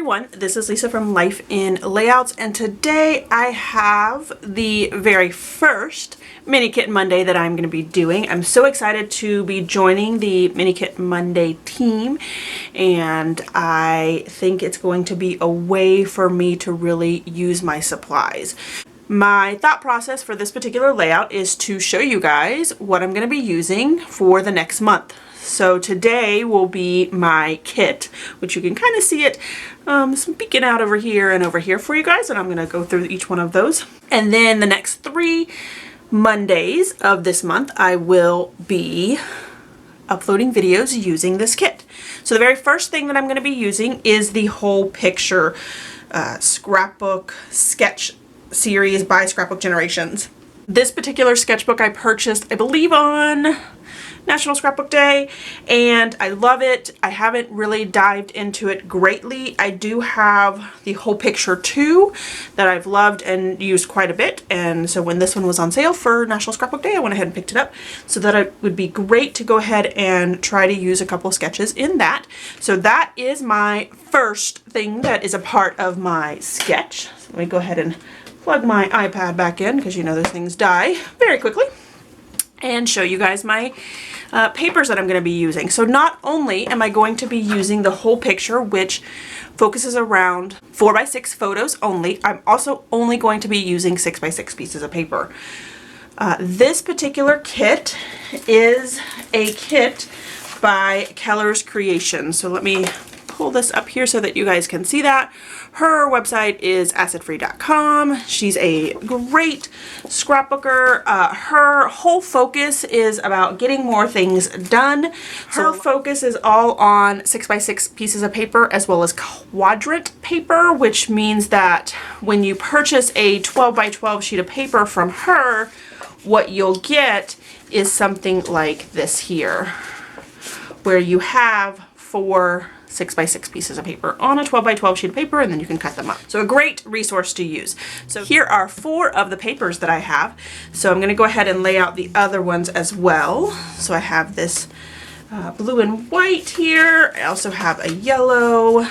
everyone, this is Lisa from Life in Layouts, and today I have the very first Mini Kit Monday that I'm going to be doing. I'm so excited to be joining the Mini Kit Monday team, and I think it's going to be a way for me to really use my supplies. My thought process for this particular layout is to show you guys what I'm going to be using for the next month. So today will be my kit, which you can kind of see it peeking out over here and over here for you guys, and I'm going to go through each one of those. And then the next 3 Mondays of this month, I will be uploading videos using this kit. So the very first thing that I'm going to be using is the whole picture scrapbook sketch series by Scrapbook Generations. This particular sketchbook I purchased, I believe, on National Scrapbook Day, and I love it. I haven't really dived into it greatly. I do have the whole picture too that I've loved and used quite a bit, and so when this one was on sale for National Scrapbook Day, I went ahead and picked it up so that it would be great to go ahead and try to use a couple of sketches in that. So that is my first thing that is a part of my sketch. So let me go ahead and plug my iPad back in, because you know those things die very quickly, and show you guys my papers that I'm going to be using. So not only am I going to be using the whole picture, which focuses around 4x6 photos only, I'm also only going to be using 6x6 pieces of paper. This particular kit is a kit by Keller's Creations. So let me pull this up here so that you guys can see that. Her website is acidfree.com. She's a great scrapbooker. Her whole focus is about getting more things done. Her focus is all on 6x6 pieces of paper as well as quadrant paper, which means that when you purchase a 12x12 sheet of paper from her, what you'll get is something like this here, where you have 4 6x6 pieces of paper on a 12x12 sheet of paper, and then you can cut them up. So a great resource to use. So here are 4 of the papers that I have. So I'm going to go ahead and lay out the other ones as well. So I have this blue and white here. I also have a yellow,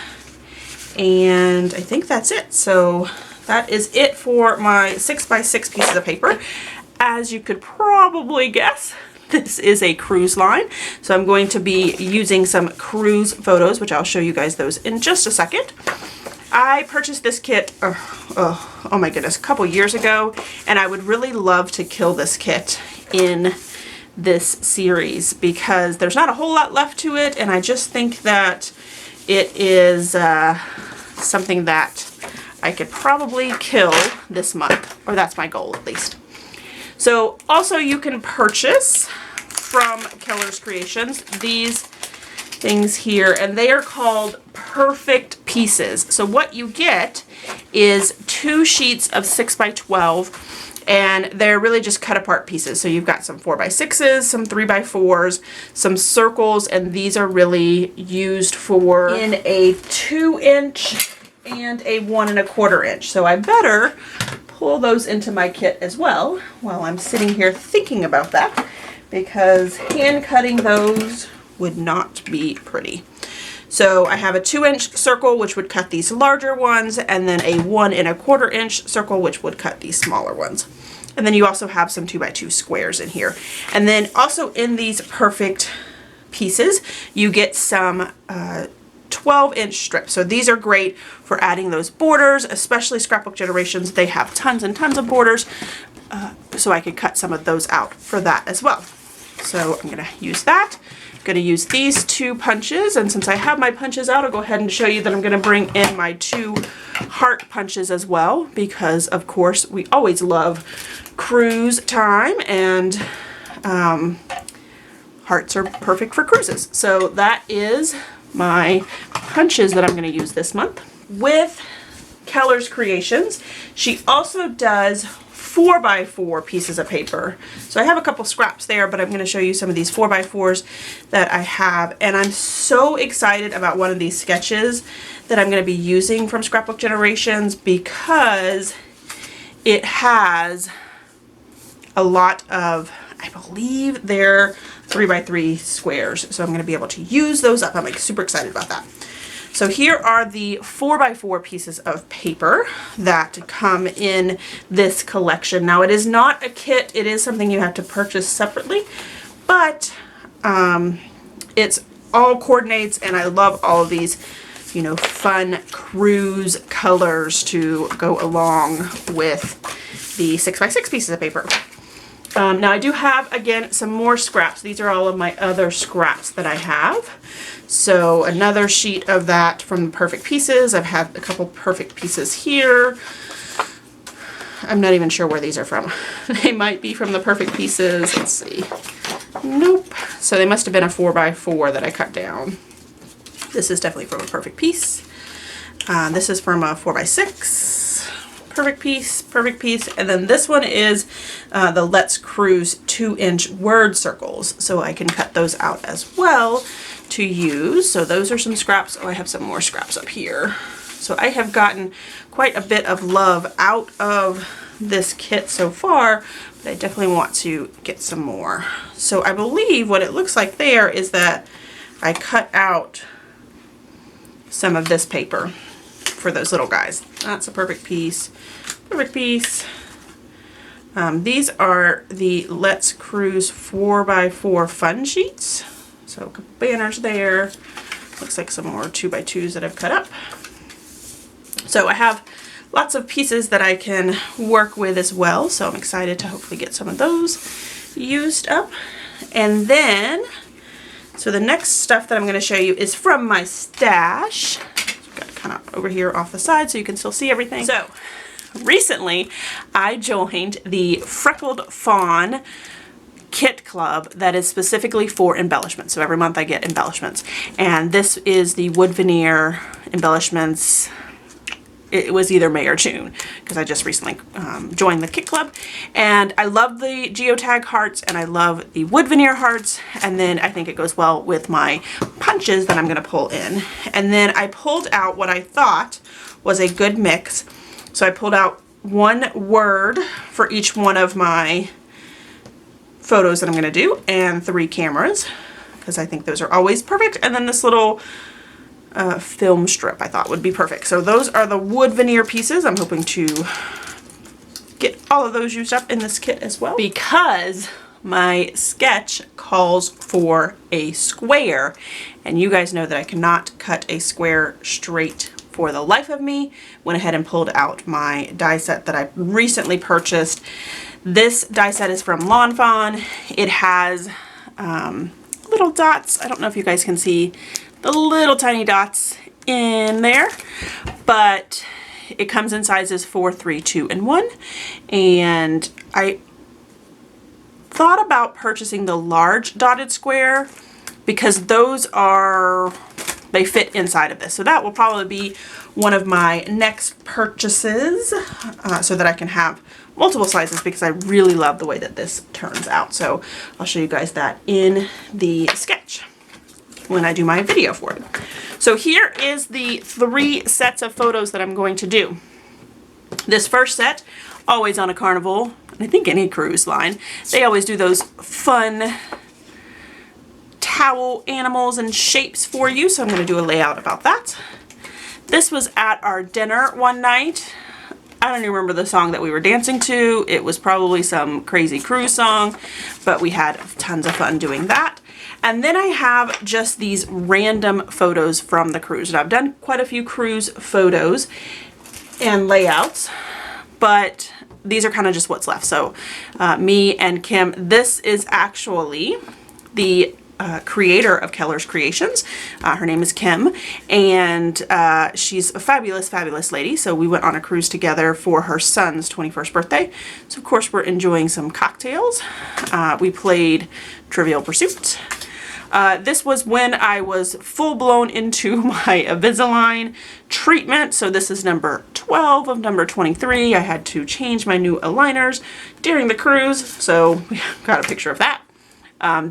and I think that's it. So that is it for my 6x6 pieces of paper. As you could probably guess, this is a cruise line, so I'm going to be using some cruise photos, which I'll show you guys those in just a second. I purchased this kit, oh my goodness, a couple years ago, and I would really love to kill this kit in this series because there's not a whole lot left to it, and I just think that it is something that I could probably kill this month, or that's my goal at least. So also you can purchase from Keller's Creations these things here, and they are called perfect pieces. So what you get is 2 sheets of 6x12, and they're really just cut apart pieces. So you've got some 4x6s, some 3x4s, some circles, and these are really used for in a 2-inch and a 1 1/4 inch. So I better pull those into my kit as well while I'm sitting here thinking about that, because hand cutting those would not be pretty. So I have a 2-inch circle, which would cut these larger ones, and then a 1 1/4 inch circle, which would cut these smaller ones. And then you also have some 2x2 squares in here. And then also in these perfect pieces, you get some 12-inch strips. So these are great for adding those borders, especially Scrapbook Generations. They have tons and tons of borders, so I could cut some of those out for that as well. So I'm going to use that. I'm going to use these 2 punches, and since I have my punches out, I'll go ahead and show you that I'm going to bring in my 2 heart punches as well, because of course we always love cruise time, and hearts are perfect for cruises. So that is my punches that I'm going to use this month. With Keller's Creations, she also does 4x4 pieces of paper. So I have a couple scraps there, but I'm going to show you some of these 4x4s that I have, and I'm so excited about one of these sketches that I'm going to be using from Scrapbook Generations because it has a lot of, I believe they're 3x3 squares, so I'm going to be able to use those up. I'm like super excited about that. So here are the 4x4 pieces of paper that come in this collection. Now it is not a kit, it is something you have to purchase separately, but it's all coordinates, and I love all of these, you know, fun cruise colors to go along with the 6x6 pieces of paper. Now I do have, again, some more scraps. These are all of my other scraps that I have. So another sheet of that from the Perfect Pieces. I've had a couple Perfect Pieces here. I'm not even sure where these are from. They might be from the Perfect Pieces. Let's see. Nope. So they must have been a 4x4 that I cut down. This is definitely from a Perfect Piece. This is from a 4x6. Perfect piece, and then this one is the Let's Cruise 2-inch word circles, so I can cut those out as well to use. So those are some scraps. Oh, I have some more scraps up here. So I have gotten quite a bit of love out of this kit so far, but I definitely want to get some more. So I believe what it looks like there is that I cut out some of this paper for those little guys. That's a Perfect Piece. Perfect Piece. These are the Let's Cruise 4x4 fun sheets. So a couple banners there. Looks like some more 2x2s that I've cut up. So I have lots of pieces that I can work with as well. So I'm excited to hopefully get some of those used up. And then, so the next stuff that I'm going to show you is from my stash. Got it kind of over here off the side so you can still see everything. So recently I joined the Freckled Fawn kit club that is specifically for embellishments. So every month I get embellishments, and this is the wood veneer embellishments. It was either May or June because I just recently joined the kit club, and I love the geotag hearts and I love the wood veneer hearts, and then I think it goes well with my punches that I'm going to pull in. And then I pulled out what I thought was a good mix. So I pulled out one word for each one of my photos that I'm going to do, and 3 cameras because I think those are always perfect, and then this little film strip I thought would be perfect. So those are the wood veneer pieces. I'm hoping to get all of those used up in this kit as well, because my sketch calls for a square, and you guys know that I cannot cut a square straight for the life of me. Went ahead and pulled out my die set that I recently purchased. This die set is from Lawn Fawn. It has little dots. I don't know if you guys can see the little tiny dots in there, but it comes in sizes 4, 3, 2, and 1. And I thought about purchasing the large dotted square because those are, they fit inside of this. So that will probably be one of my next purchases so that I can have multiple sizes, because I really love the way that this turns out. So I'll show you guys that in the sketch when I do my video for it. So here is the 3 sets of photos that I'm going to do. This first set, always on a Carnival, and I think any cruise line, they always do those fun towel animals and shapes for you, so I'm going to do a layout about that. This was at our dinner one night. I don't even remember the song that we were dancing to. It was probably some crazy cruise song, but we had tons of fun doing that. And then I have just these random photos from the cruise. And I've done quite a few cruise photos and layouts, but these are kind of just what's left. So me and Kim, this is actually the creator of Keller's Creations. Her name is Kim, and she's a fabulous, fabulous lady. So we went on a cruise together for her son's 21st birthday. So of course we're enjoying some cocktails. We played Trivial Pursuit. This was when I was full blown into my Invisalign treatment. So this is number 12 of number 23. I had to change my new aligners during the cruise. So we got a picture of that.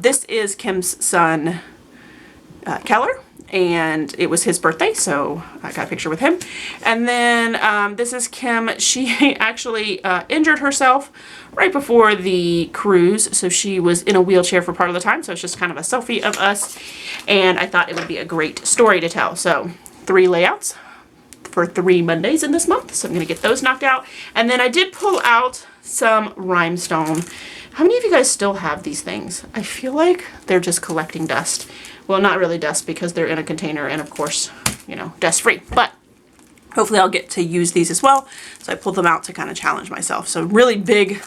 This is Kim's son, Keller, and it was his birthday, so I got a picture with him. And then this is Kim. She actually injured herself right before the cruise, so she was in a wheelchair for part of the time, so it's just kind of a selfie of us, and I thought it would be a great story to tell. So 3 layouts for 3 Mondays in this month. So I'm going to get those knocked out. And then I did pull out some rhinestone. How many of you guys still have these things? I feel like they're just collecting dust. Well, not really dust because they're in a container and of course, you know, dust free. But hopefully I'll get to use these as well. So I pulled them out to kind of challenge myself. So really big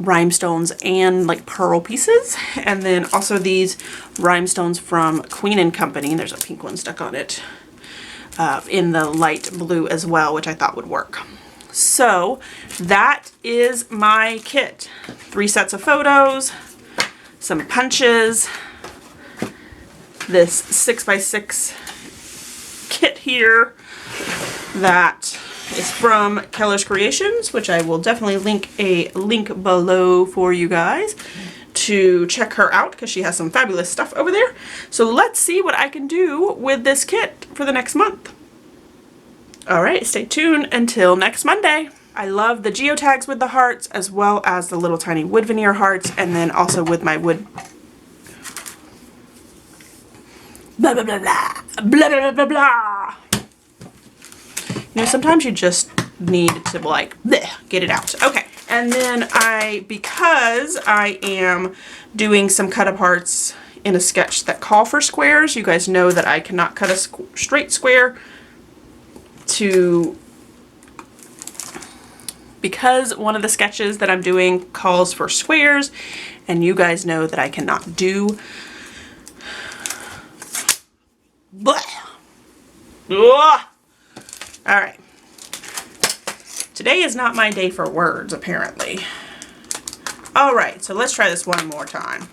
rhinestones and like pearl pieces. And then also these rhinestones from Queen & Company. There's a pink one stuck on it. In the light blue as well, which I thought would work. So that is my kit. 3 sets of photos, some punches, this 6x6 kit here that is from Keller's Creations, which I will definitely link a link below for you guys to check her out because she has some fabulous stuff over there. So let's see what I can do with this kit for the next month. All right, stay tuned until next Monday. I love the geotags with the hearts as well as the little tiny wood veneer hearts, and then also with my wood blah blah blah blah blah blah blah blah. You know, sometimes you just need to like bleh, get it out. Okay. And then because I am doing some cut aparts in a sketch that call for squares, you guys know that I cannot cut a straight square because one of the sketches that I'm doing calls for squares, and you guys know that I cannot do. All right. Today is not my day for words, apparently. All right, so let's try this one more time.